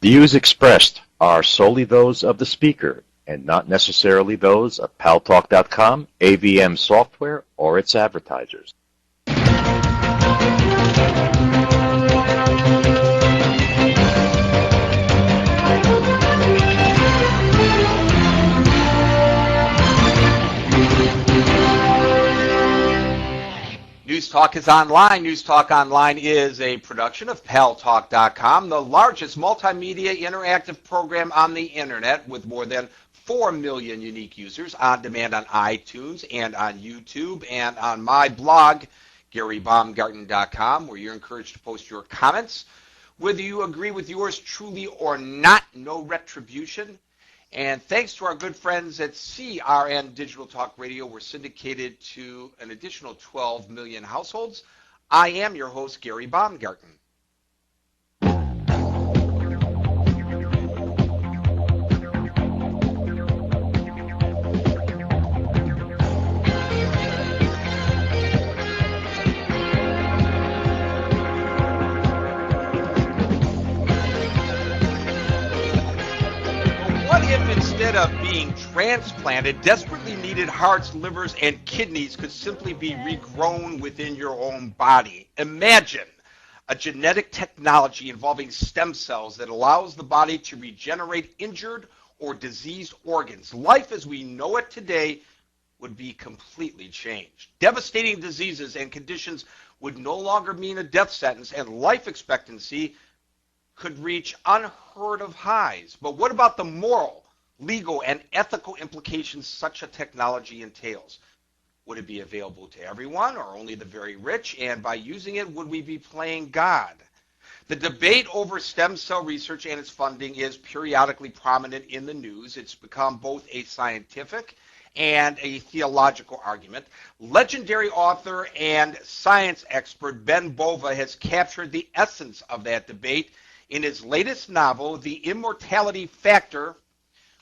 Views expressed are solely those of the speaker and not necessarily those of Paltalk.com, AVM Software, or its advertisers. News Talk is online. News Talk Online is a production of Paltalk.com, the largest multimedia interactive program on the internet with more than 4 million unique users on demand on iTunes and on YouTube and on my blog, GaryBaumgarten.com, where you're encouraged to post your comments. Whether you agree with yours truly or not, no retribution. And thanks to our good friends at CRN Digital Talk Radio, we're syndicated to an additional 12 million households. I am your host, Gary Baumgarten. Instead of being transplanted, desperately needed hearts, livers, and kidneys could simply be regrown within your own body. Imagine a genetic technology involving stem cells that allows the body to regenerate injured or diseased organs. Life as we know it today would be completely changed. Devastating diseases and conditions would no longer mean a death sentence, and life expectancy could reach unheard of highs. But what about the moral, legal, and ethical implications such a technology entails? Would it be available to everyone or only the very rich? And by using it, would we be playing God? The debate over stem cell research and its funding is periodically prominent in the news. It's become both a scientific and a theological argument. Legendary author and science expert Ben Bova has captured the essence of that debate in his latest novel, The Immorality Factor,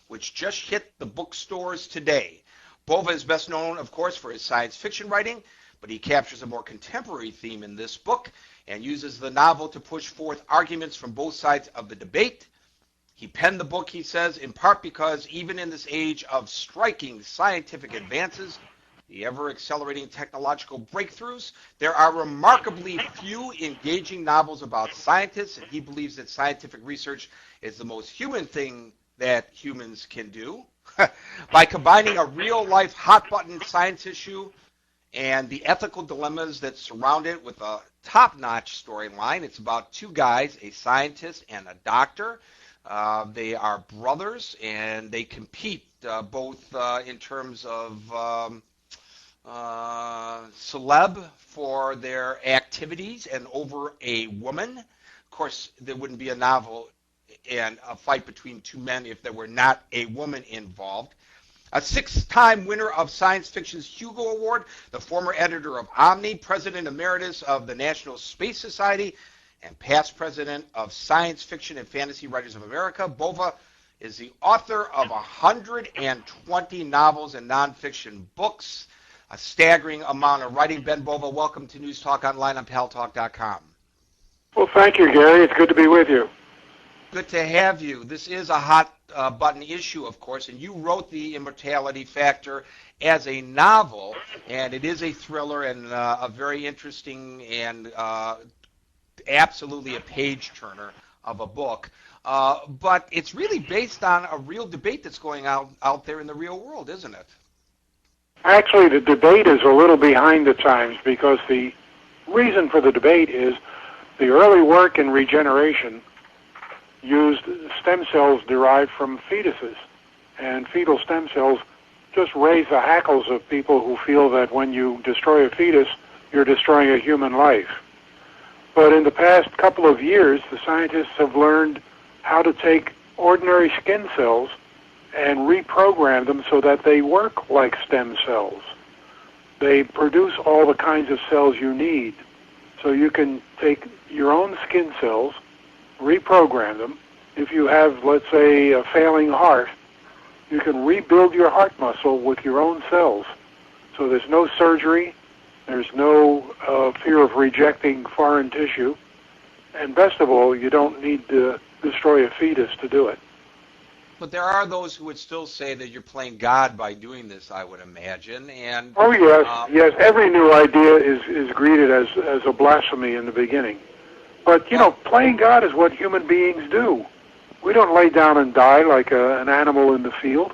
which just hit the bookstores today. Bova is best known, of course, for his science fiction writing, but he captures a more contemporary theme in this book and uses the novel to push forth arguments from both sides of the debate. He penned the book, he says, in part because even in this age of striking scientific advances, the ever-accelerating technological breakthroughs, there are remarkably few engaging novels about scientists, and he believes that scientific research is the most human thing that humans can do. By combining a real-life hot-button science issue and the ethical dilemmas that surround it with a top-notch storyline. It's about two guys, a scientist and a doctor. They are brothers, and they compete both in terms of celeb for their activities and over a woman. Of course, there wouldn't be a novel and a fight between two men if there were not a woman involved. A six-time winner of science fiction's Hugo Award, the former editor of Omni, president emeritus of the National Space Society, and past president of Science Fiction and Fantasy Writers of America, Bova is the author of 120 novels and nonfiction books, a staggering amount of writing. Ben Bova, welcome to News Talk Online on Paltalk.com. Well, thank you, Gary. It's good to be with you. Good to have you. This is a hot button issue, of course, and you wrote The Immorality Factor as a novel, and it is a thriller and a very interesting and absolutely a page-turner of a book. But it's really based on a real debate that's going out there in the real world, isn't it? Actually, the debate is a little behind the times because the reason for the debate is the early work in regeneration used stem cells derived from fetuses, and fetal stem cells just raise the hackles of people who feel that when you destroy a fetus, you're destroying a human life. But in the past couple of years, the scientists have learned how to take ordinary skin cells and reprogram them so that they work like stem cells. They produce all the kinds of cells you need. So you can take your own skin cells, reprogram them. If you have, let's say, a failing heart, you can rebuild your heart muscle with your own cells. So there's no surgery, there's no fear of rejecting foreign tissue, and best of all, you don't need to destroy a fetus to do it. But there are those who would still say that you're playing God by doing this, I would imagine. And Oh yes, yes. Every new idea is greeted as a blasphemy in the beginning. But you know, playing God is what human beings do. We don't lay down and die like an animal in the field.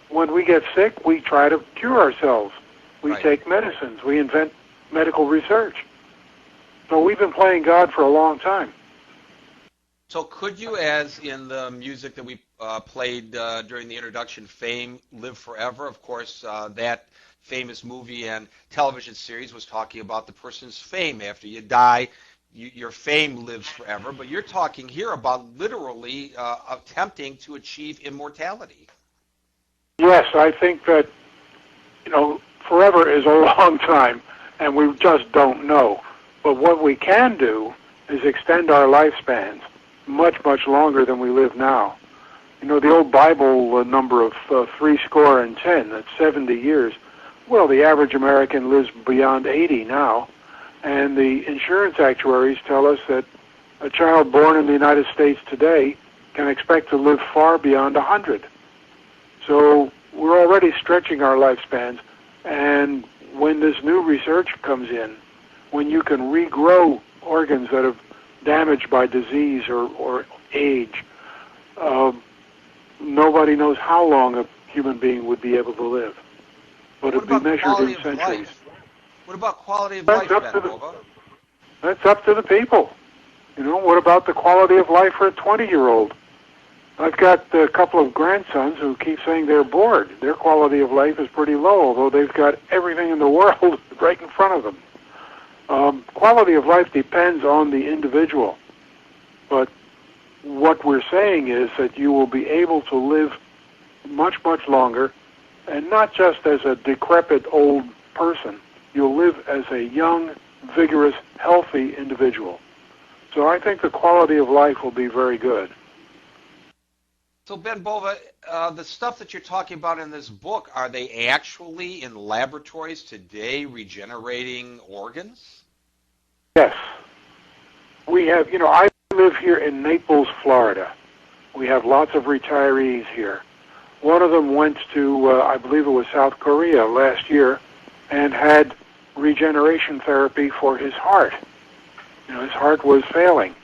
When we get sick, we try to cure ourselves. We take medicines. We invent medical research. So we've been playing God for a long time. So could you, as in the music that we played during the introduction, Fame, Live Forever? Of course, that famous movie and television series was talking about the person's fame. After you die, your fame lives forever. But you're talking here about literally attempting to achieve immortality. Yes, I think that, you know, forever is a long time, and we just don't know. But what we can do is extend our lifespans much, much longer than we live now. You know, the old Bible number of 70, that's 70 years. Well, the average American lives beyond 80 now, and the insurance actuaries tell us that a child born in the United States today can expect to live far beyond 100. So we're already stretching our lifespans, and when this new research comes in, when you can regrow organs that have damaged by disease or age, nobody knows how long a human being would be able to live. But it'd be measured in centuries. What about quality of life, Ben Bova? That's up to the people. You know, what about the quality of life for a 20-year-old? I've got a couple of grandsons who keep saying they're bored. Their quality of life is pretty low, although they've got everything in the world right in front of them. Quality of life depends on the individual, but what we're saying is that you will be able to live much, much longer, and not just as a decrepit old person. You'll live as a young, vigorous, healthy individual. So I think the quality of life will be very good. So Ben Bova, the stuff that you're talking about in this book, are they actually in laboratories today regenerating organs? Yes. We have, you know, I live here in Naples, Florida. We have lots of retirees here. One of them went to, I believe it was South Korea last year, and had regeneration therapy for his heart. You know, his heart was failing.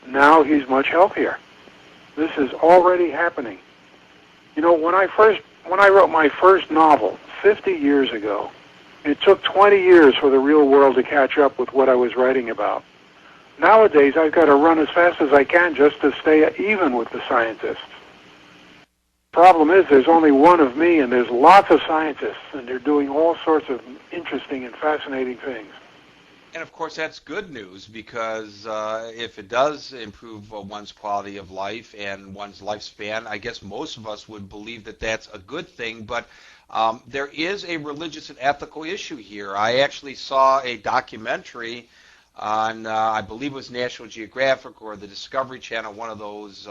Now he's much healthier. This is already happening. You know, when I wrote my first novel 50 years ago, it took 20 years for the real world to catch up with what I was writing about. Nowadays, I've got to run as fast as I can just to stay even with the scientists. Problem is, there's only one of me, and there's lots of scientists, and they're doing all sorts of interesting and fascinating things. And of course, that's good news, because if it does improve one's quality of life and one's lifespan, I guess most of us would believe that that's a good thing. But there is a religious and ethical issue here. I actually saw a documentary on, I believe it was National Geographic or the Discovery Channel, one of those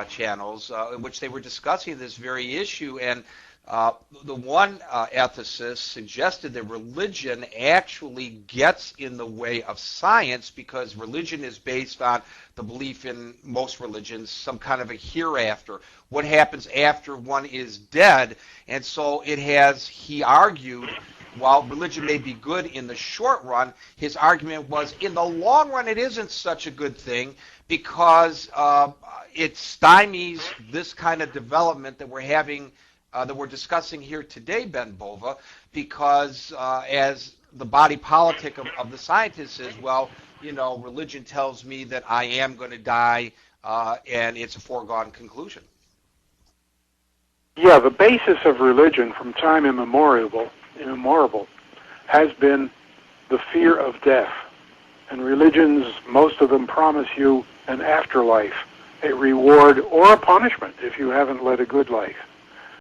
channels, in which they were discussing this very issue. And the one ethicist suggested that religion actually gets in the way of science, because religion is based on the belief in most religions, some kind of a hereafter, what happens after one is dead. And so it has, he argued, while religion may be good in the short run, his argument was in the long run it isn't such a good thing, because it stymies this kind of development that we're having, that we're discussing here today, Ben Bova, because as the body politic of the scientists is, well, you know, religion tells me that I am going to die, and it's a foregone conclusion. Yeah, the basis of religion from time immemorial has been the fear of death. And religions, most of them promise you an afterlife, a reward or a punishment if you haven't led a good life.